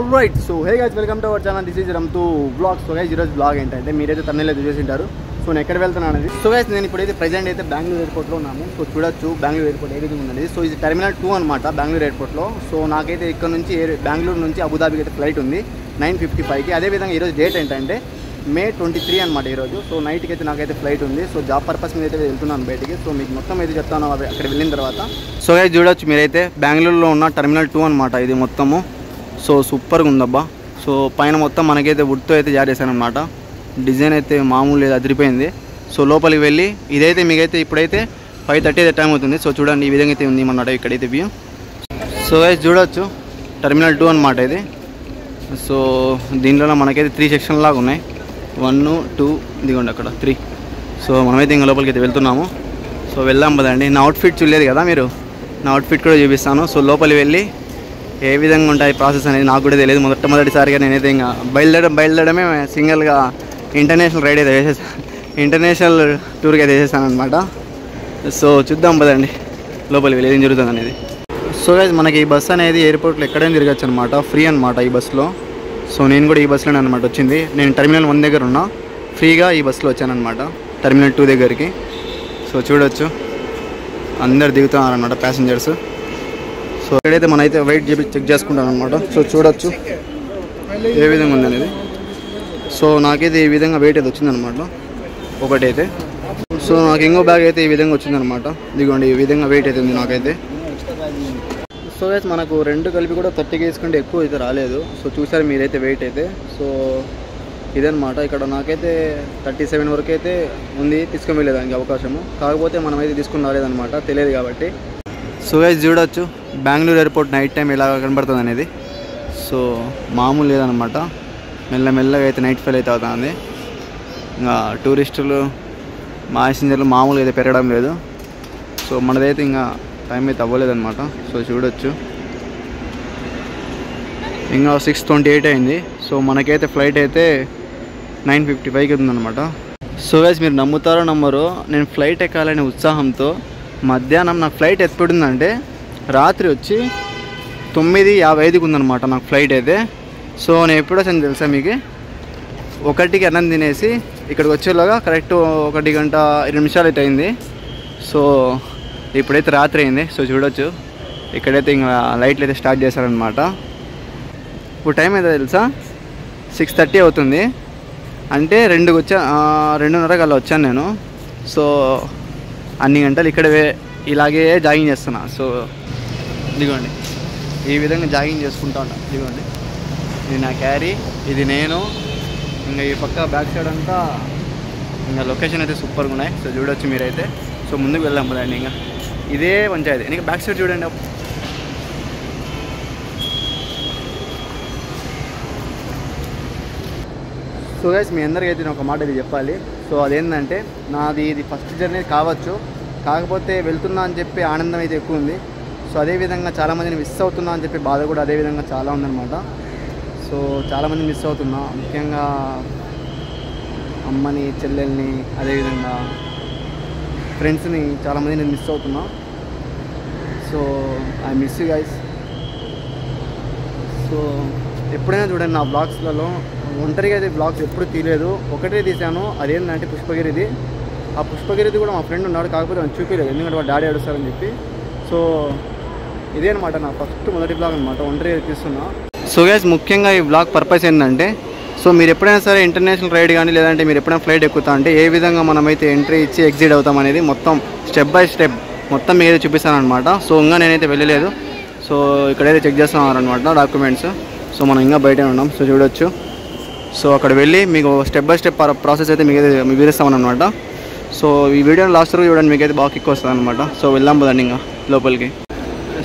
Alright so hey guys welcome to our channel this is రమ్తు blogs. So guys ఈరోజు blog ఏంటంటే మీరైతే తమిళలో చూసేసింటారు. So నేను ఎక్కడ వెళ్తున్నాను అనేది. సో గైస్ నేను ఇప్పుడైతే ప్రజెంట్ అయితే బెంగళూరు ఎయిర్పోర్ట్లో ఉన్నాము. సో చూడొచ్చు బెంగళూరు ఎయిర్పోర్ట్ ఏ విధంగా ఉందండి. సో ఇది టెర్మినల్ 2 అనమాట బెంగళూరు ఎయిర్పోర్ట్లో. సో నాకైతే ఇక్కడ నుంచి బెంగళూరు నుంచి అబుదాబికి అయితే ఫ్లైట్ ఉంది 9:55కి. అదేవిధంగా ఈరోజు డేట్ ఏంటంటే May 23 అనమాట ఈరోజు. సో నైట్కి అయితే నాకైతే ఫ్లైట్ ఉంది. సో జాబ్ పర్పస్ మీద అయితే వెళ్తున్నాను బయటికి. సో మీకు మొత్తం అయితే చెప్తాను అక్కడ వెళ్ళిన తర్వాత. సో గైస్ చూడొచ్చు మీరైతే బెంగళూరులో ఉన్న టెర్మినల్ 2 అనమాట ఇది మొత్తము. సో సూపర్గా ఉందబ్బా. సో పైన మొత్తం మనకైతే వుడ్తో అయితే జారేసానమాట. డిజైన్ అయితే మామూలు లేదు, అదిరిపోయింది. సో లోపలికి వెళ్ళి ఇదైతే మీకైతే ఇప్పుడైతే 5:30 అయితే టైం అవుతుంది. సో చూడండి ఈ విధంగా అయితే ఉంది అన్నమాట ఇక్కడైతే వ్యూ. సో గైస్ చూడొచ్చు టెర్మినల్ 2 అనమాట ఇది. సో దీంట్లో మనకైతే 3 సెక్షన్ లాగా ఉన్నాయి. 1, 2 ఇదిగోండి అక్కడ 3. సో మనమైతే ఇంకా లోపలికి అయితే వెళ్తున్నాము. సో వెళ్దాం పదండి. నా అవుట్ఫిట్ చూడలేదు కదా మీరు, నా అవుట్ఫిట్ కూడా చూపిస్తాను. సో లోపలికి వెళ్ళి ఏ విధంగా ఉంటాయి ప్రాసెస్ అనేది నాకు కూడా తెలియదు. మొదటిసారిగా నేనైతే ఇంకా బయలుదేరడమే సింగిల్గా ఇంటర్నేషనల్ రైడ్ అయితే వేసేసాను, ఇంటర్నేషనల్ టూర్కి అయితే వేసేసాను అనమాట. సో చూద్దాం పదండి లోపలికి వెళ్ళి ఏం జరుగుతుంది అనేది. సో గైస్ మనకి ఈ బస్సు అనేది ఎయిర్పోర్ట్లో ఎక్కడైనా తిరగచ్చు అనమాట, ఫ్రీ అనమాట ఈ బస్సులో. సో నేను కూడా ఈ బస్సులోనే అనమాట వచ్చింది. నేను టెర్మినల్ 1 దగ్గర ఉన్నా, ఫ్రీగా ఈ బస్సులో వచ్చానమాట టెర్మినల్ 2 దగ్గరికి. సో చూడొచ్చు అందరు దిగుతున్నారనమాట ప్యాసింజర్స్. సో ఇక్కడైతే మనైతే వెయిట్ చెక్ చేసుకుంటాం అనమాట. సో చూడొచ్చు ఏ విధంగా ఉందనేది. సో నాకైతే ఈ విధంగా వెయిట్ అయితే వచ్చిందనమాట ఒకటైతే. సో నాకు ఇంకో బ్యాగ్ అయితే ఈ విధంగా వచ్చిందనమాట. ఇదిగోండి ఈ విధంగా వెయిట్ అయితే ఉంది నాకైతే. సో గైస్ మనకు 2 కలిపి కూడా 30 kg కంటే ఎక్కువ అయితే రాలేదు. సో చూసారు మీరైతే వెయిట్ అయితే. సో ఇదనమాట ఇక్కడ నాకైతే 37 వరకు అయితే ఉంది తీసుకుని వెళ్ళేదానికి అవకాశము. కాకపోతే మనమైతే తీసుకుని రాలేదనమాట, తెలియదు కాబట్టి. సో గైస్ చూడొచ్చు బెంగళూరు ఎయిర్పోర్ట్ నైట్ టైం ఎలా కనబడుతుంది అనేది. సో మామూలు లేదనమాట, మెల్లమెల్లగా అయితే నైట్ ఫెయిల్ అయితే అవుతుంది. ఇంకా టూరిస్టులు ప్యాసింజర్లు మామూలుగా అయితే పెరగడం లేదు. సో మనదైతే ఇంకా టైం అయితే అవ్వలేదన్నమాట. సో చూడొచ్చు ఇంకా 6:28 అయింది. సో మనకైతే ఫ్లైట్ అయితే 9:55కి ఉందన్నమాట. సో గైస్ మీరు నమ్ముతారో నమ్మరో, నేను ఫ్లైట్ ఎక్కాలనే ఉత్సాహంతో మధ్యాహ్నం నాకు ఫ్లైట్ ఎత్తుపడిందంటే రాత్రి వచ్చి 9:55కి ఉందన్నమాట నాకు ఫ్లైట్ అయితే. సో నేను ఎప్పుడు వచ్చాను తెలుసా మీకు, 1కి అన్నం తినేసి ఇక్కడికి వచ్చేలాగా కరెక్ట్ 1 గంట 20 నిమిషాలు అయితే అయింది. సో ఇప్పుడైతే రాత్రి అయింది. సో చూడొచ్చు ఇక్కడైతే ఇంకా లైట్లు అయితే స్టార్ట్ చేశారనమాట. ఇప్పుడు టైం అయితే తెలుసా 6:30 అవుతుంది. అంటే 2కి వచ్చా, 2:30 కల్లా వచ్చాను నేను. సో అన్ని గంటలు ఇక్కడ ఇలాగే జాగింగ్ చేస్తున్నా. సో ఇదిగోండి ఈ విధంగా జాగింగ్ చేసుకుంటా ఉన్నా. ఇదిగోండి ఇది నా క్యారీ, ఇది నేను. ఇంకా ఈ పక్క బ్యాక్ సైడ్ అంతా ఇంకా లొకేషన్ అయితే సూపర్గా ఉన్నాయి. సో చూడొచ్చు మీరైతే. సో ముందుకు వెళ్దాం కదండి. ఇంకా ఇదే పంచాయతీ. ఇంకా బ్యాక్ సైడ్ చూడండి. సో గైస్ మీ అందరికీ అయితే నేను ఒక మాట ఇది చెప్పాలి. సో అదేంటంటే నాది ఇది ఫస్ట్ జర్నీ కావచ్చు, కాకపోతే వెళ్తున్నా అని చెప్పి ఆనందం అయితే ఎక్కువ ఉంది. సో అదేవిధంగా చాలామందిని మిస్ అవుతున్నా అని చెప్పి బాధ కూడా అదేవిధంగా చాలా ఉందన్నమాట. సో చాలామంది మిస్ అవుతున్నా, ముఖ్యంగా అమ్మని, చెల్లెల్ని, అదేవిధంగా ఫ్రెండ్స్ని చాలామంది నేను మిస్ అవుతున్నా. So I miss you guys. So ఎప్పుడైనా చూడండి నా బ్లాగ్స్లలో ఒంటరిగా అయితే బ్లాగ్స్ ఎప్పుడు తీయలేదు, ఒకటే తీసాను. అదేంటంటే పుష్పగిరిది. ఆ పుష్పగిరిది కూడా మా ఫ్రెండ్ ఉన్నాడు, కాకపోతే నేను చూపించలేదు ఎందుకంటే వాడు డాడీ అడుస్తారని చెప్పి. సో ఇదే అనమాట నా మొదటి బ్లాగ్ అనమాట, ఒంటరిగా తీస్తున్నా. సో గైస్ ముఖ్యంగా ఈ బ్లాగ్ పర్పస్ ఏంటంటే, సో మీరు ఎప్పుడైనా సరే ఇంటర్నేషనల్ రైడ్ కానీ లేదంటే మీరు ఎప్పుడైనా ఫ్లైట్ ఎక్కుతా అంటే ఏ విధంగా మనమైతే ఎంట్రీ ఇచ్చి ఎగ్జిట్ అవుతాం అనేది మొత్తం స్టెప్ బై స్టెప్ మొత్తం మీరైతే చూపిస్తాను అనమాట. సో ఇంకా నేనైతే వెళ్ళలేదు. సో ఇక్కడైతే చెక్ చేస్తున్నారనమాట డాక్యుమెంట్స్. సో మనం ఇంకా బయటే ఉన్నాం. సో చూడొచ్చు. సో అక్కడ వెళ్ళి మీకు స్టెప్ బై స్టెప్ ప్రాసెస్ అయితే మీకైతే వివరిస్తామన్నమాట. సో ఈ వీడియో లాస్ట్ వరకు చూడండి, మీకైతే బాగా ఎక్కువ వస్తుంది అనమాట. సో వెళ్దాం పదండి ఇంకా లోపలికి.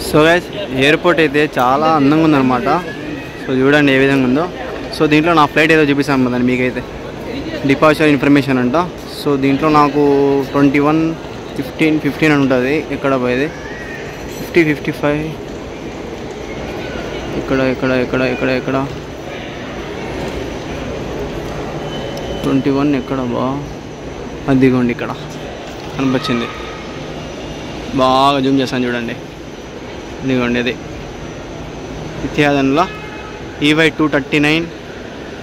సో గైస్ ఎయిర్పోర్ట్ అయితే చాలా అందంగా ఉందన్నమాట. సో చూడండి ఏ విధంగా ఉందో. సో దీంట్లో నా ఫ్లైట్ ఏదో చూపిస్తాను కదండి మీకైతే, డిపార్చర్ ఇన్ఫర్మేషన్ అంట. సో దీంట్లో నాకు 21:15 అని ఉంటుంది. ఎక్కడ పోయేది 50:55 ఇక్కడ 21 ఎక్కడ బా, అదిగోండి ఇక్కడ కనిపించింది. బాగా జూమ్ చేస్తాను చూడండి. ఇదిగోండి ఇది ఇతిహాదంలో EY 239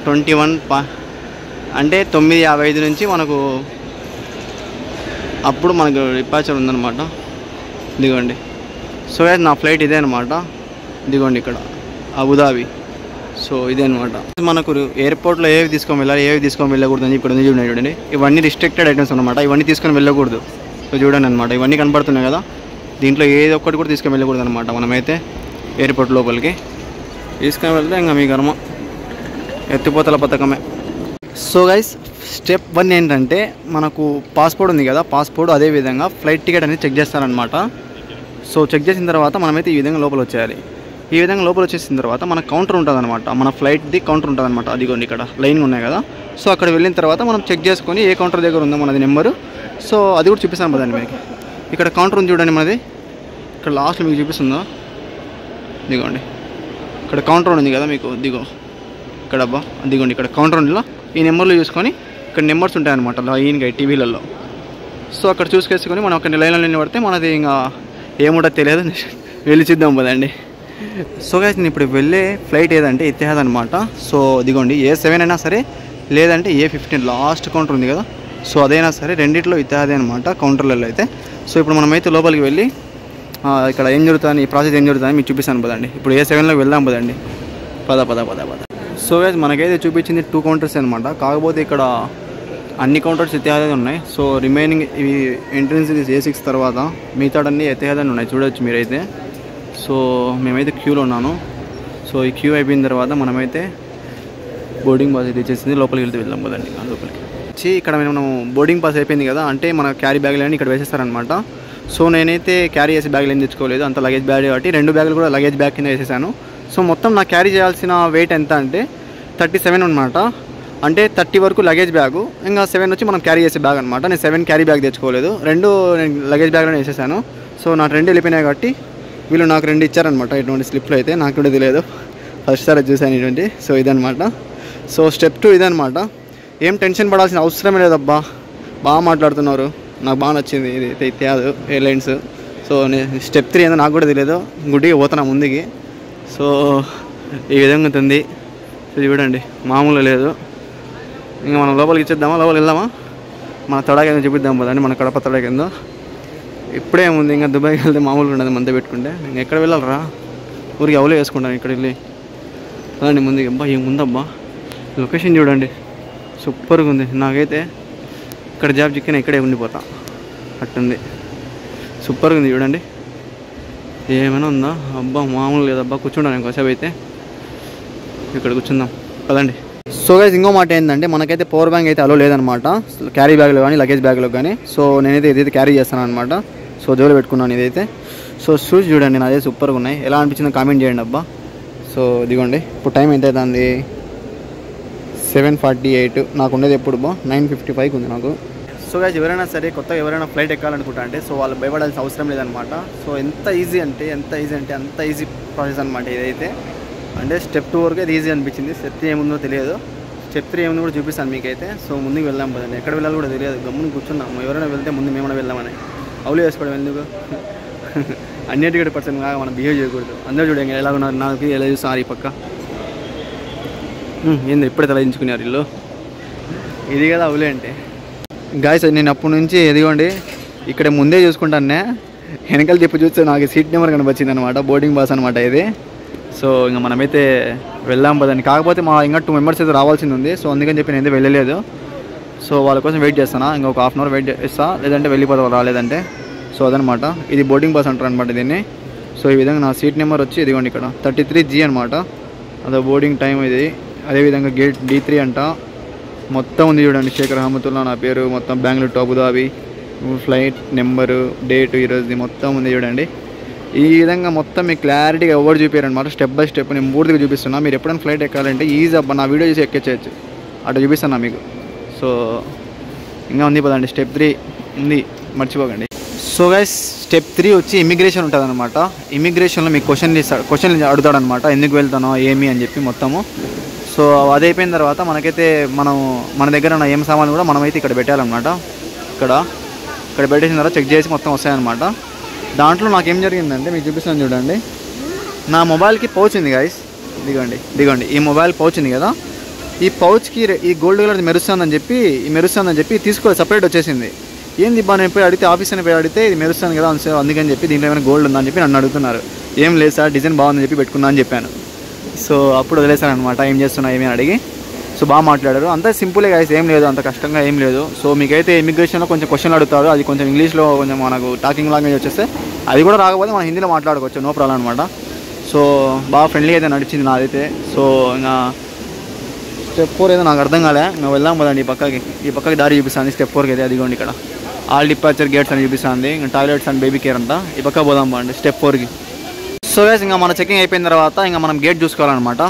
21 అంటే 9:55 నుంచి మనకు అప్పుడు మనకు డిపార్చర్ ఉందన్నమాట. ఇదిగోండి. సో నా ఫ్లైట్ ఇదే అనమాట. ఇదిగోండి ఇక్కడ అబుదాబి. సో ఇదే అనమాట. మనకు ఎయిర్పోర్ట్లో ఏవి తీసుకొని వెళ్ళాలి, ఏవి తీసుకొని వెళ్ళకూడదు అని ఇక్కడ ఉంది చూడండి. ఇవన్నీ రిస్ట్రిక్టెడ్ ఐటమ్స్ అనమాట. ఇవన్నీ తీసుకొని వెళ్ళకూడదు. సో చూడండి అనమాట. ఇవన్నీ కనపడుతున్నాయి కదా, దీంట్లో ఏది ఒక్కటి కూడా తీసుకొని వెళ్ళకూడదు అనమాట. మనమైతే ఎయిర్పోర్ట్ లోపలికి తీసుకొని వెళ్తే ఇంకా మీ కర్మ, ఎత్తిపోతల పథకమే. సో గైస్, స్టెప్ 1 ఏంటంటే మనకు పాస్పోర్ట్ ఉంది కదా, పాస్పోర్ట్ అదేవిధంగా ఫ్లైట్ టికెట్ అనేది చెక్ చేస్తారనమాట. సో చెక్ చేసిన తర్వాత మనమైతే ఈ విధంగా లోపల వచ్చేయాలి. ఈ విధంగా లోపల వచ్చేసిన తర్వాత మన కౌంటర్ ఉంటుంది అనమాట. మన ఫ్లైట్ది కౌంటర్ ఉంటుంది అనమాట. అదిగోండి ఇక్కడ లైన్గా ఉన్నాయి కదా. సో అక్కడ వెళ్ళిన తర్వాత మనం చెక్ చేసుకొని ఏ కౌంటర్ దగ్గర ఉందో మనది నెంబరు. సో అది కూడా చూపిస్తాను కదండి మీకు. ఇక్కడ కౌంటర్ ఉంది చూడండి మనది, ఇక్కడ లాస్ట్లో మీకు చూపిస్తుందో. దిగోండి ఇక్కడ కౌంటర్ ఉంది కదా మీకు, దిగో ఇక్కడ అబ్బా, దిగోండి ఇక్కడ కౌంటర్ ఉండిలో ఈ నెంబర్లు చూసుకొని ఇక్కడ నెంబర్స్ ఉంటాయన్నమాట లైన్గా టీవీలలో. సో అక్కడ చూసుకేసుకొని మనం అక్కడ లైన్లో నిలబడితే మనది ఇంకా ఏముంటో తెలియదు, వెళ్ళి చూద్దాం కదండి. సో గైస్, నేను ఇప్పుడు వెళ్ళే ఫ్లైట్ ఏదంటే ఇతిహాద్ అనమాట. సో దిగోండి A7 అయినా సరే, లేదంటే A15 లాస్ట్ కౌంటర్ ఉంది కదా, సో అదైనా సరే రెండిట్లో ఇతిహాదే అనమాట కౌంటర్లలో అయితే. సో ఇప్పుడు మనమైతే లోపలికి వెళ్ళి ఇక్కడ ఏం జరుగుతుంది, ఈ ప్రాసెస్ ఏం జరుగుతుందని మీకు చూపిస్తాను పదండి. ఇప్పుడు A7లో వెళ్దాం పదండి. పద. సో గైస్, మనకైతే చూపించింది 2 కౌంటర్స్ అనమాట. కాకపోతే ఇక్కడ అన్ని కౌంటర్స్ ఇతిహాదే ఉన్నాయి. సో రిమైనింగ్ ఇవి ఎంట్రన్స్ A6 తర్వాత మిగతాడన్నీ ఇతిహాదే ఉన్నాయి, చూడవచ్చు మీరైతే. సో మేమైతే క్యూలో ఉన్నాను. సో ఈ క్యూ అయిపోయిన తర్వాత మనమైతే బోర్డింగ్ పాస్ అయితే ఇచ్చేసింది, లోపలికి వెళ్దాం కదండి. లోపలికి వచ్చి ఇక్కడ మనం బోర్డింగ్ పాస్ అయిపోయింది కదా, అంటే మన క్యారీ బ్యాగులు అని ఇక్కడ వేసేస్తారనమాట. సో నేనైతే క్యారీ చేసే బ్యాగులు ఏం తెచ్చుకోలేదు, అంత లగేజ్ బ్యాగ్ కాబట్టి 2 బ్యాగులు కూడా లగేజ్ బ్యాగ్ కింద వేసేసాను. సో మొత్తం నాకు క్యారీ చేయాల్సిన వెయిట్ ఎంత అంటే 37 అనమాట. అంటే 30 వరకు లగేజ్ బ్యాగు, ఇంకా 7 వచ్చి మనం క్యారీ చేసే బ్యాగ్ అనమాట. నేను 7 క్యారీ బ్యాగ్ తెచ్చుకోలేదు, 2 నేను లగేజ్ బ్యాగ్లోనే వేసేసాను. సో నాకు 2 వెళ్ళిపోయినాయి కాబట్టి వీళ్ళు నాకు 2 ఇచ్చారనమాట. ఇటువంటి స్లిప్లో అయితే నాకు కూడా తెలియదు, ఫస్ట్ సారి చూసాను ఇటువంటి. సో ఇదనమాట. సో స్టెప్ 2 ఇదనమాట. ఏం టెన్షన్ పడాల్సిన అవసరమే లేదబ్బా, బాగా మాట్లాడుతున్నారు, నాకు బాగా నచ్చింది ఇది ఇతిహాద్ ఎయిర్లైన్స్. సో నేను స్టెప్ 3 ఏదో నాకు కూడా తెలియదు, గుడ్డిగా పోతున్నా ముందుకి. సో ఈ విధంగా ఉంటుంది. సో చూడండి, మామూలు లేదు. ఇంకా మనం లోపలికి ఇచ్చేద్దామా, లోపలికి వెళ్దామా, మన తడాకేందో చూపిద్దాం కదండి, మన కడప తడాకేందో. ఇప్పుడే ఉంది, ఇంకా దుబాయ్కి వెళ్తే మామూలుగా ఉండదు మంద పెట్టుకుంటే. నేను ఎక్కడ వెళ్ళాలరా, ఊరికి అవలే వేసుకుంటాను ఇక్కడ వెళ్ళి. అదండి ముందుకి. అబ్బా ఏముందబ్బా, లొకేషన్ చూడండి, సూపర్గా ఉంది. నాకైతే ఇక్కడ జాబ్ చిక్కిన ఇక్కడే ఉండిపోతా, అట్టుంది. సూపర్గా ఉంది చూడండి. ఏమైనా ఉందా, అబ్బా మామూలు లేదబ్బా. కూర్చుంటాను ఇంకోసేపు అయితే, ఇక్కడ కూర్చుందాం కదండి. సో గైస్, ఇంకో మాట ఏంటంటే మనకైతే పవర్ బ్యాంక్ అయితే అలో లేదనమాట క్యారీ బ్యాగ్లో కానీ లగేజ్ బ్యాగ్లో కానీ. సో నేనైతే ఇదైతే క్యారీ చేస్తాను అనమాట. సో జోలో పెట్టుకున్నాను ఇదైతే. సో షూస్ చూడండి నాదే సూపర్గా ఉన్నాయి, ఎలా అనిపించిందో కామెంట్ చేయండి అబ్బా. సో ఇదిగోండి, ఇప్పుడు టైం ఎంత అవుతుంది, 7:48. నాకు ఉండేది ఎప్పుడు బా 9:55 ఉంది నాకు. సో గైస్, ఎవరైనా సరే కొత్తగా ఎవరైనా ఫ్లైట్ ఎక్కాలనుకుంటా అంటే సో వాళ్ళు భయపడాల్సిన అవసరం లేదనమాట. సో ఎంత ఈజీ అంటే అంత ఈజీ ప్రాసెస్ అనమాట ఇదైతే. అంటే స్టెప్ 2 వరకు అది ఈజీ అనిపించింది. స్టెప్ 3 ఏముందో తెలియదు, స్టెప్ 3 ఏముందో కూడా చూపిస్తాను మీకైతే. సో ముందుకు వెళ్దాం కదండి, ఎక్కడ వెళ్ళాలి కూడా తెలియదు, గమ్ముని కూర్చున్నాము. ఎవరైనా వెళ్తే ముందు మేమైనా వెళ్దామని, అవులు వేసుకోవడం ఎందుకు, అన్నిటికీ పర్సన్ కాగా మనం బిహేవ్ చేయకూడదు. అందరూ చూడండి ఎలా ఉన్నారు, నాకు ఎలా చూస్తున్నారు ఈ పక్క. ఏంది ఇప్పుడే తలదించుకున్నారు వీళ్ళు, ఇది కదా అవులే అంటే. గాయస్, నేను అప్పటి నుంచి ఎదిగోండి ఇక్కడ ముందే చూసుకుంటానే, వెనకాల చెప్పి చూస్తే నాకు సీట్ నెంబర్ కనిపించింది అనమాట, బోర్డింగ్ పాస్ అనమాట ఇది. సో ఇంకా మనమైతే వెళ్దాం పదండి. కాకపోతే మా ఇంకా 2 మెంబర్స్ అయితే రావాల్సింది ఉంది. సో అందుకని చెప్పి నేనైతే వెళ్ళలేదు. సో వాళ్ళ కోసం వెయిట్ చేస్తాను, ఇంకొక 1/2 అవర్ వెయిట్ చేస్తా, లేదంటే వెళ్ళిపోతా రాలేదంటే. సో అదనమాట, ఇది బోర్డింగ్ పాస్ అంటారు అనమాట దీన్ని. సో ఈ విధంగా నా సీట్ నెంబర్ వచ్చి ఇదిగోండి ఇక్కడ 33G అనమాట, అదే బోర్డింగ్ టైం ఇది. అదేవిధంగా గేట్ D3 అంట, మొత్తం ఉంది చూడండి, శేఖర్ అహ్మతుల్లా నా పేరు, మొత్తం Bengaluru to Abu Dhabi, flight number, date, ఈరోజుది మొత్తం ఉంది చూడండి. ఈ విధంగా మొత్తం మీకు క్లారిటీగా ఎవరు చూపారనమాట, స్టెప్ బై స్టెప్ నేను పూర్తిగా చూపిస్తున్నా. మీరు ఎప్పుడైనా ఫ్లైట్ ఎక్కాలంటే ఈజీ అబ్బా, నా వీడియో చూసి ఎక్కేసేయచ్చు, అట్లా చూపిస్తున్నా మీకు. సో ఇంకా ఉంది పదండి, స్టెప్ 3 ఉంది, మర్చిపోకండి. సో గైస్, స్టెప్ 3 వచ్చి ఇమిగ్రేషన్ ఉంటుంది అనమాట. ఇమిగ్రేషన్లో మీకు క్వశ్చన్లు అడుగుతాడనమాట, ఎందుకు వెళ్తానో ఏమి అని చెప్పి మొత్తము. సో అది అయిపోయిన తర్వాత మనకైతే మన దగ్గర ఉన్న ఏం సామాన్లు కూడా మనమైతే ఇక్కడ పెట్టాలన్నమాట. ఇక్కడ పెట్టేసిన తర్వాత చెక్ చేసి మొత్తం వస్తాయన్నమాట. దాంట్లో నాకేం జరిగిందంటే మీకు చూపిస్తాను చూడండి, నా మొబైల్కి పౌచ్ ఉంది గాయస్, దిగండి ఈ మొబైల్ పౌచ్ ఉంది కదా, ఈ పౌచ్కి ఈ గోల్డ్ కలర్ మెరుస్తుందని చెప్పి తీసుకోవాలి, సపరేట్ వచ్చేసింది. ఏంది బా నేను పోయి అడిగితే ఆఫీస్ అని పోయి అడిగితే ఇది మెరుస్తుంది కదా అందుకని చెప్పి దీంట్లో ఏమైనా గోల్డ్ ఉందని చెప్పి నన్ను అడుగుతున్నారు. ఏం లేదు సార్ డిజైన్ బాగుందని చెప్పి పెట్టుకున్నా అని చెప్పాను. సో అప్పుడు వదిలేసాను అనమాట, ఏం చేస్తున్నా ఏమీ అడిగి. సో బాగా మాట్లాడారు, అంతా సింపులే గాయస్, ఏం లేదు అంత కష్టంగా ఏం లేదు. సో మీకైతే ఇమిగ్రేషన్లో కొంచెం క్వశ్చన్లు అడుగుతారు, అది కొంచెం ఇంగ్లీష్లో కొంచెం మనకు టాకింగ్ లాంగ్వేజ్ వచ్చేస్తే అది కూడా రాకపోతే మనం హిందీలో మాట్లాడుకోవచ్చు, నో ప్రాబ్లం అనమాట. సో బాగా ఫ్రెండ్లీగా అయితే నడిచింది నాదైతే. సో ఇంకా స్టెప్ 4 అయితే నాకు అర్థం కాలే, ఇంకా వెళ్దాం కదండి ఈ పక్కకి దారి చూపిస్తుంది స్టెప్ 4కి అయితే. అదిగోండి ఇక్కడ ఆల్ డిపార్చర్ గేట్స్ అని చూపిస్తుంది, ఇంకా టాయిలెట్స్ అండ్ బేబీ కేర్ అంతా. ఈ పక్క పోదాం బాగుండి స్టెప్ 4కి. సో గైస్ ఇంకా మన చెకింగ్ అయిపోయిన తర్వాత ఇంకా మనం గేట్ చూసుకోవాలన్నమాట.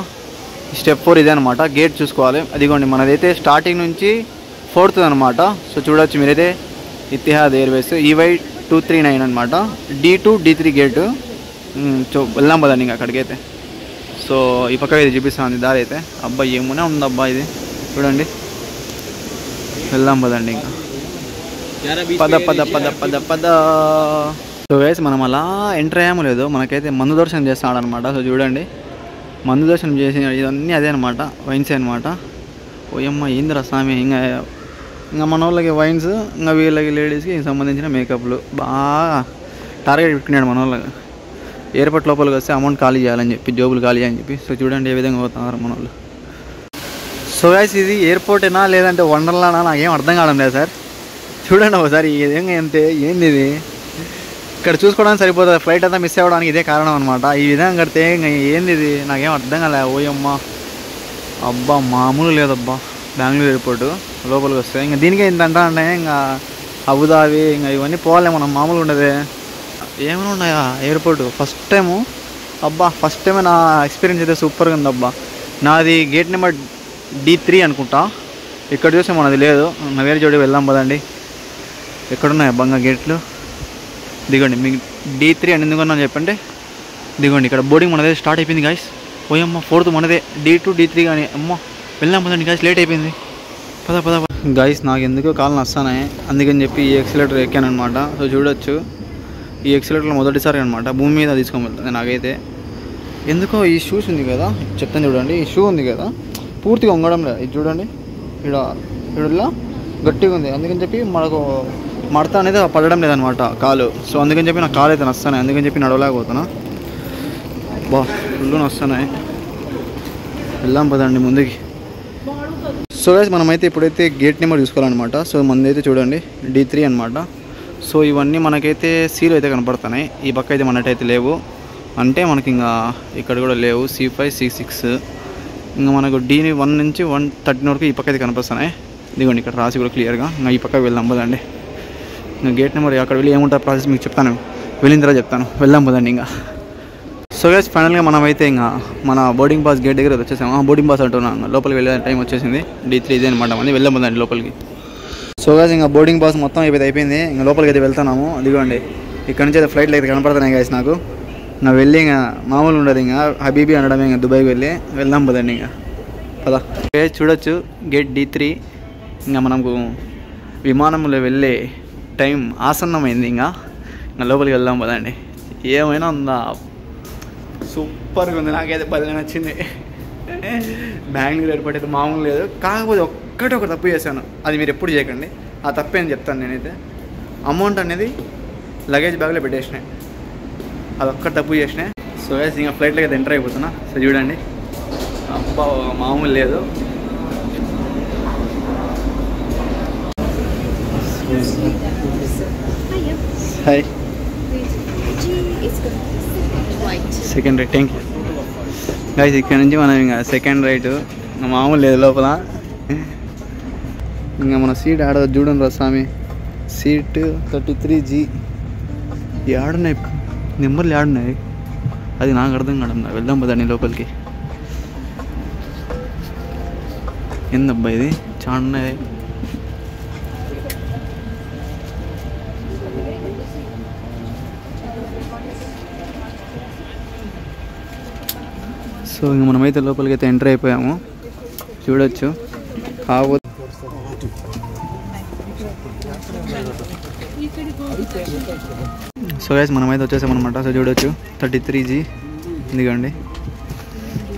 స్టెప్ 4 ఇదే అనమాట, గేట్ చూసుకోవాలి. అదిగోండి మనదైతే స్టార్టింగ్ నుంచి 4th అనమాట. సో చూడవచ్చు మీరైతే ఇతిహాద్ ఎయిర్వేస్ EY 239 అనమాట, D2 D3 గేటు. వెళ్దాం పదండి ఇంకా అక్కడికైతే. సో ఈ పక్క ఇది చూపిస్తుంది దారి అయితే. అబ్బా ఏమునే ఉంది అబ్బా ఇది చూడండి, వెళ్దాం పదండి ఇంకా పద. సో గైస్ మనం అలా ఎంటర్ అయ్యామో లేదో మనకైతే మందు దర్శనం చేస్తున్నాడు అనమాట. సో చూడండి మందు దర్శనం చేసి ఇవన్నీ అదే అనమాట, వైన్స్ అనమాట. ఓయమ్మ ఏందిరా స్వామి, ఇంకా మన వాళ్ళకి వైన్స్, ఇంకా వీళ్ళకి లేడీస్కి సంబంధించిన మేకప్లు బాగా టార్గెట్ పెట్టుకున్నాడు మన వాళ్ళకి. ఎయిర్పోర్ట్ లోపలికి వస్తే అమౌంట్ ఖాళీ చేయాలని చెప్పి, జోబులు ఖాళీ అని చెప్పి. సో చూడండి ఏ విధంగా పోతున్నారు మన వాళ్ళు. సో గైస్ ఇది ఎయిర్పోర్టేనా లేదంటే వండర్లానా నాకేం అర్థం కావడం లేదు సార్. చూడండి ఒకసారి ఈ విధంగా అంతే, ఏంది ఇది ఇక్కడ చూసుకోవడానికి సరిపోతుంది, ఫ్లైట్ అంతా మిస్ అవ్వడానికి ఇదే కారణం అనమాట. ఈ విధంగా కడితే ఇంకా ఏంది ఇది నాకేం అర్థం కాలే. ఓయమ్మ అబ్బా మామూలు లేదబ్బా బెంగళూరు ఎయిర్పోర్టు లోపలికి వస్తే. ఇంకా దీనికే ఇంతంటా అంటే ఇంకా అబుదాబి ఇంకా ఇవన్నీ పోవాలి మనం, మామూలు ఉండదు. ఏమైనా ఉన్నాయా ఎయిర్పోర్టు ఫస్ట్ టైము. అబ్బా ఫస్ట్ టైమే నా ఎక్స్పీరియన్స్ అయితే సూపర్గా ఉంది అబ్బా. నాది గేట్ నెంబర్ D3 అనుకుంటా, ఇక్కడ చూస్తే మనది లేదు. వేరే చోటు వెళ్దాం పదండి. ఎక్కడున్నాయి బంగా గేట్లు, దిగండి. మీకు D3 అని ఎందుకన్నా చెప్పండి, దిగండి. ఇక్కడ బోర్డింగ్ మనదే స్టార్ట్ అయిపోయింది గాయస్. ఓయమ్మ 4th మనదే, D2 D3 కానీ. అమ్మ వెళ్దాం పదండి గాయస్, లేట్ అయిపోయింది. పద గాయస్. నాకు ఎందుకో కాళ్ళు నస్తాయి, అందుకని చెప్పి ఈ ఎక్సిలేటర్ ఎక్కాను అనమాట. సో చూడొచ్చు ఈ ఎక్సిలేటర్లో మొదటిసారి అనమాట భూమి మీద తీసుకొని వెళ్తుంది. నాకైతే ఎందుకో ఈ షూస్ ఉంది కదా, చెప్తాను చూడండి. ఈ షూ ఉంది కదా పూర్తిగా వంగడం లేదు, ఇది చూడండి ఇడలా గట్టిగా ఉంది. అందుకని చెప్పి మనకు మడత అనేది పడడం లేదనమాట కాలు. సో అందుకని చెప్పి నా కాలు అయితే నస్తున్నాయి, అందుకని చెప్పి నడవలేకపోతున్నా. బా ఫుల్ నస్తున్నాయి. వెళ్దాం పదండి ముందుకి. సో గైస్ మనమైతే ఇప్పుడైతే గేట్ నెంబర్ చూసుకోవాలన్నమాట. సో మనదైతే చూడండి D3 అనమాట. సో ఇవన్నీ మనకైతే సీలు అయితే కనపడుతున్నాయి, ఈ పక్క అయితే మనటైతే లేవు. అంటే మనకి ఇంకా ఇక్కడ కూడా లేవు. C5 C6 ఇంకా మనకు D1 నుంచి 113 వరకు ఈ పక్క అయితే కనిపిస్తున్నాయి. ఇదిగోండి ఇక్కడ రాసి కూడా క్లియర్గా. ఇంకా ఈ పక్క వెళ్దాం పదండి. ఇంకా గేట్ నెంబర్ అక్కడ వెళ్ళి ఏముంటుంది ప్రాసెస్ మీకు చెప్తాను, వెళ్ళిన తర్వాత చెప్తాను. వెళ్దాం పదండి ఇంకా. సో గైస్ ఫైనల్గా మనమైతే ఇంకా మన బోర్డింగ్ పాస్ గేట్ దగ్గర వచ్చేసాము. బోర్డింగ్ పాస్ అంటున్నాను, లోపలికి వెళ్ళే టైం వచ్చేసింది. D3 ఇదే అనమాట మంది. వెళ్దాం పదండి లోపలికి. సో గైస్ ఇంకా బోర్డింగ్ పాస్ మొత్తం అయిపోయింది, ఇంకా లోపలికి అయితే వెళ్తున్నాము. అదిగోండి ఇక్కడ నుంచి అయితే ఫ్లైట్లు అయితే కనపడుతున్నాయి గైస్ నాకు. ఇంకా వెళ్ళి ఇంకా మామూలు ఉండదు, ఇంకా హబీబీ అనడమే. ఇంకా దుబాయ్కి వెళ్ళి వెళ్దాం పదండి ఇంకా పద. చూడొచ్చు గేట్ D3. ఇంకా మనకు విమానంలో వెళ్ళే టైం ఆసన్నమైంది. ఇంకా లోపలికి వెళ్దాం పదండి. ఏమైనా ఉందా, సూపర్గా ఉంది, నాకైతే భలే నచ్చింది. బెంగళూరు ఎయిర్పోర్ట్ అయితే మామూలు లేదు. కాకపోతే ఒక తప్పు చేశాను, అది మీరు ఎప్పుడు చేయకండి. ఆ తప్పే అని చెప్తాను నేనైతే. అమౌంట్ అనేది లగేజ్ బ్యాగ్లో పెట్టేసినాయి, అదొక్కటి తప్పు చేసినాయి. సో గైస్ ఇంకా ఫ్లైట్లోకి అయితే ఎంటర్ అయిపోతున్నా. సో చూడండి అబ్బా మామూలు లేదు. Hi second right, thank you guys. ఇక్కడ నుంచి మనం ఇంకా సెకండ్ రైట్ మామూలు లేదు లోపల. ఇంకా మన సీట్ ఆడ చూడండి రా స్వామి, సీట్ 33G. ఆడున్నాయి నెంబర్లు ఆడున్నాయి, అది నాకు అర్థం కావడం. వెళ్దాం పదండి లోపలికి. ఏందబ్బా ఇది చాలా ఉన్నాయి. సో ఇంక మనమైతే లోపలికి అయితే ఎంటర్ అయిపోయాము, చూడొచ్చు. కాకపోతే సో గైస్ మనమైతే వచ్చేసామన్నమాట. సో చూడొచ్చు 33G ఎందుకండి.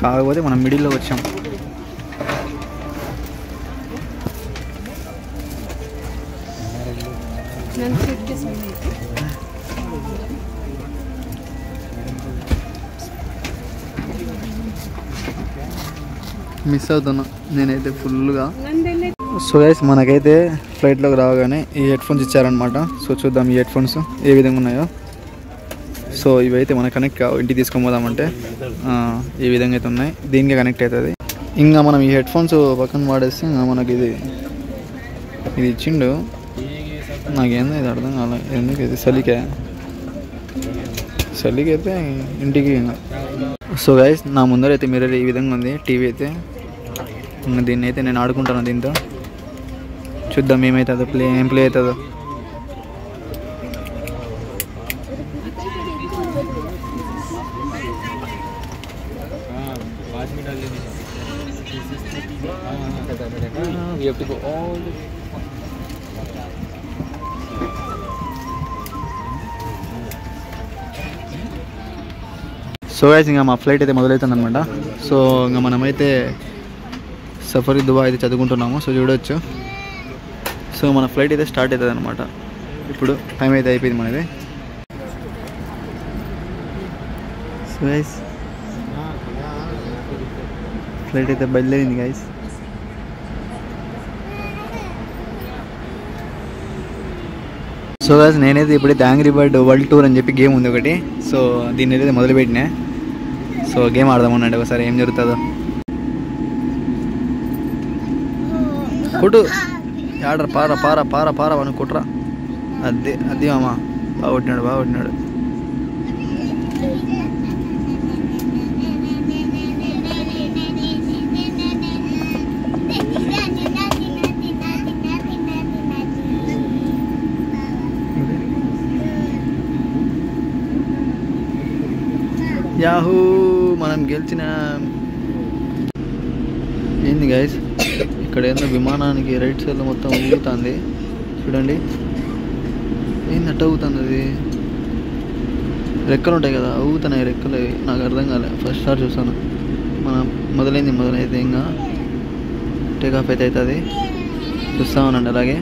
కాకపోతే మనం మిడిల్లో వచ్చాం. మిస్ అవుతున్నా నేనైతే ఫుల్గా. సో గైస్ మనకైతే ఫ్లైట్లోకి రాగానే ఈ హెడ్ ఫోన్స్ ఇచ్చారనమాట. సో చూద్దాం ఈ హెడ్ ఫోన్స్ ఏ విధంగా ఉన్నాయో. సో ఇవైతే మనకు కనెక్ట్ ఇంటికి తీసుకొని పోదామంటే ఈ విధంగా అయితే ఉన్నాయి. దీనికి కనెక్ట్ అవుతుంది. ఇంకా మనం ఈ హెడ్ ఫోన్స్ పక్కన వాడేస్తే ఇంకా మనకి ఇది ఇచ్చిండు. నాకేందో ఇది అర్థం కాలే ఎందుకు ఇది చలికి అయితే ఇంటికి. సో గైస్ నా ముందరైతే మిర్రర్ ఈ విధంగా ఉంది. టీవీ అయితే ఇంకా దీన్ని అయితే నేను ఆడుకుంటాను దీంతో. చూద్దాం ఏమవుతుందో ఏం ప్లే అవుతుందో. సో గైస్ ఇంకా మా ఫ్లైట్ అయితే మొదలవుతుంది అనమాట. సో ఇంకా మనమైతే సఫర్ దుబాయ్ అయితే చదువుకుంటున్నాము. సో చూడవచ్చు. సో మన ఫ్లైట్ అయితే స్టార్ట్ అవుతుంది అనమాట. ఇప్పుడు టైం అయితే అయిపోయింది మనది. సో గైస్ ఫ్లైట్ అయితే బయలుదేరింది గైస్. సో గైస్ నేనైతే ఇప్పుడైతే యాంగ్రీ బర్డ్ వరల్డ్ టూర్ అని చెప్పి గేమ్ ఉంది ఒకటి. సో దీన్ని అయితే మొదలుపెట్టినా. సో గేమ్ ఆడదామన్నాడు ఒకసారి ఏం జరుగుతుందో. కొట్టు ఆడరా పారా పారా పారా పారా అని కొట్టరా. అది మామ బాగా కొట్టినాడు. యాహూ మనం గెలిచిన. ఏంది గైస్ ఇక్కడ ఏందో విమానానికి రైట్ సైడ్లో మొత్తం ఊగుతుంది చూడండి. ఏంది అట్ట ఊగుతుంది అది? రెక్కలు ఉంటాయి కదా ఊగుతున్నాయి రెక్కలు. నాకు అర్థం కాలే ఫస్ట్ సార్ చూసాను. మొదలైతే ఇంకా టేక్ ఆఫ్ అయితే అవుతుంది. చూస్తామనండి అలాగే.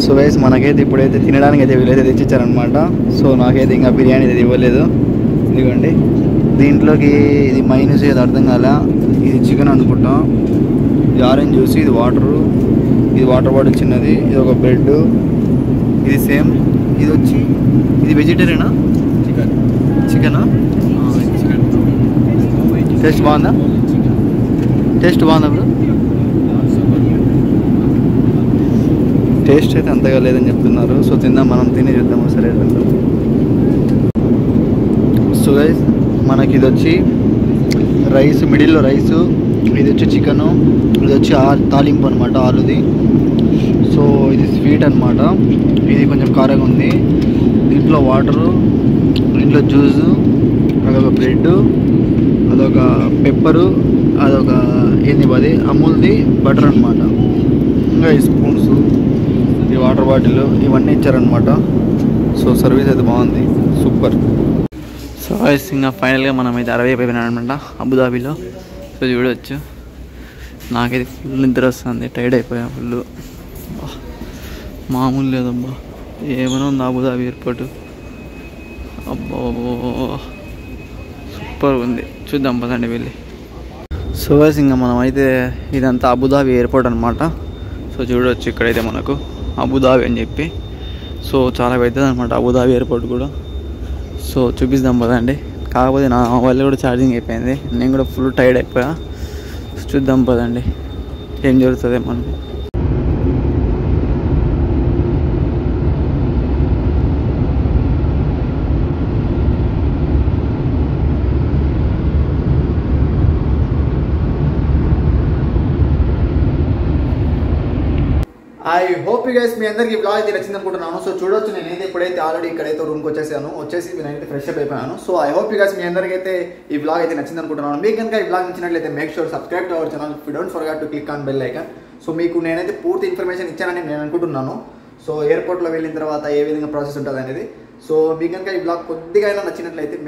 సో గైస్ మనకైతే ఇప్పుడైతే తినడానికి అయితే వీళ్ళైతే తెచ్చిచ్చారనమాట. సో నాకైతే ఇంకా బిర్యానీ అయితే ఇవ్వలేదు. ఇదిగోండి దీంట్లోకి ఇది మైనస్ ఏది అర్థం కాల. ఇది చికెన్ అనుకుంటాం. ఇది ఆరెంజ్ జ్యూస్, ఇది వాటరు, ఇది వాటర్ బాటిల్ చిన్నది, ఇది ఒక బ్రెడ్, ఇది సేమ్. ఇది వచ్చి ఇది వెజిటేరియనా చికెనా? టేస్ట్ బాగుందా బ్రో? టేస్ట్ అయితే అంతగా లేదని చెప్తున్నారు. సో తిందాం, మనం తిని చూద్దాం సరే. సో గైస్ మనకి ఇది వచ్చి రైస్, మిడిల్లో రైసు, ఇది వచ్చి చికెను, ఇది వచ్చి తాలింపు అనమాట ఆలుది. సో ఇది స్వీట్ అనమాట. ఇది కొంచెం కారంగా ఉంది. దీంట్లో వాటరు, దీంట్లో జ్యూసు, అదొక బ్రెడ్, అదొక పెప్పరు, అదొక ఏంది అది అమూల్ది బటర్ అనమాట. ఇంకా ఈ స్పూన్స్, ఈ వాటర్ బాటిల్ ఇవన్నీ ఇచ్చారనమాట. సో సర్వీస్ అయితే బాగుంది, సూపర్. సో ఇంకా ఫైనల్గా మనం అయితే 60 అయిపోయినాం అనమాట అబుదాబీలో. సో చూడవచ్చు నాకైతే ఫుల్ నిద్ర వస్తుంది, టైర్డ్ అయిపోయాం ఫుల్. మామూలు లేదబ్బా, ఏమైనా ఉంది అబుదాబి ఎయిర్పోర్ట్. అబ్బో సూపర్ ఉంది, చూద్దాం పదండి వెళ్ళి. సో గైస్ ఇంకా మనం అయితే ఇదంతా అబుదాబి ఎయిర్పోర్ట్ అనమాట. సో చూడవచ్చు ఇక్కడైతే మనకు అబుదాబి అని చెప్పి. సో చాలా పెద్దది అనమాట అబుదాబి ఎయిర్పోర్ట్ కూడా. సో చూపిస్తాం పదండి. కాకపోతే నా మొబైల్ కూడా ఛార్జింగ్ అయిపోయింది, నేను కూడా ఫుల్ టైర్డ్ అయిపోయా. చూద్దాం పదండి ఏం జరుగుతుంది మనకి. ఐ హోప్ యూ గైస్ మీ అందరికి బ్లాగ్ అయితే నచ్చింది అనుకుంటున్నాను. సో చూడొచ్చు నేనైతే ఇప్పుడైతే ఆల్రెడీ ఇక్కడైతే రూమ్కి వచ్చేసి నేనైతే ఫ్రెష్ అప్ అయిపోయాను. So I hope you guys మీ అందరికీ అయితే ఈ బ్లాగ్ అయితే నచ్చింది అనుకుంటున్నాను. మీకు కనుక ఈ బ్లాగ్ నచ్చినట్లయితే make sure subscribe to our channel. You don't forget to click on bell icon. So మీకు నేనైతే పూర్తి ఇన్ఫర్మేషన్ ఇచ్చానని నేను అనుకుంటున్నాను. సో ఎయిర్పోర్ట్లో వెళ్ళిన తర్వాత ఏ విధంగా ప్రాసెస్ ఉంటుంది అనేది. సో మీకు కనుక ఈ బ్లాగ్ కొద్దిగా అయినా నచ్చినట్లయితే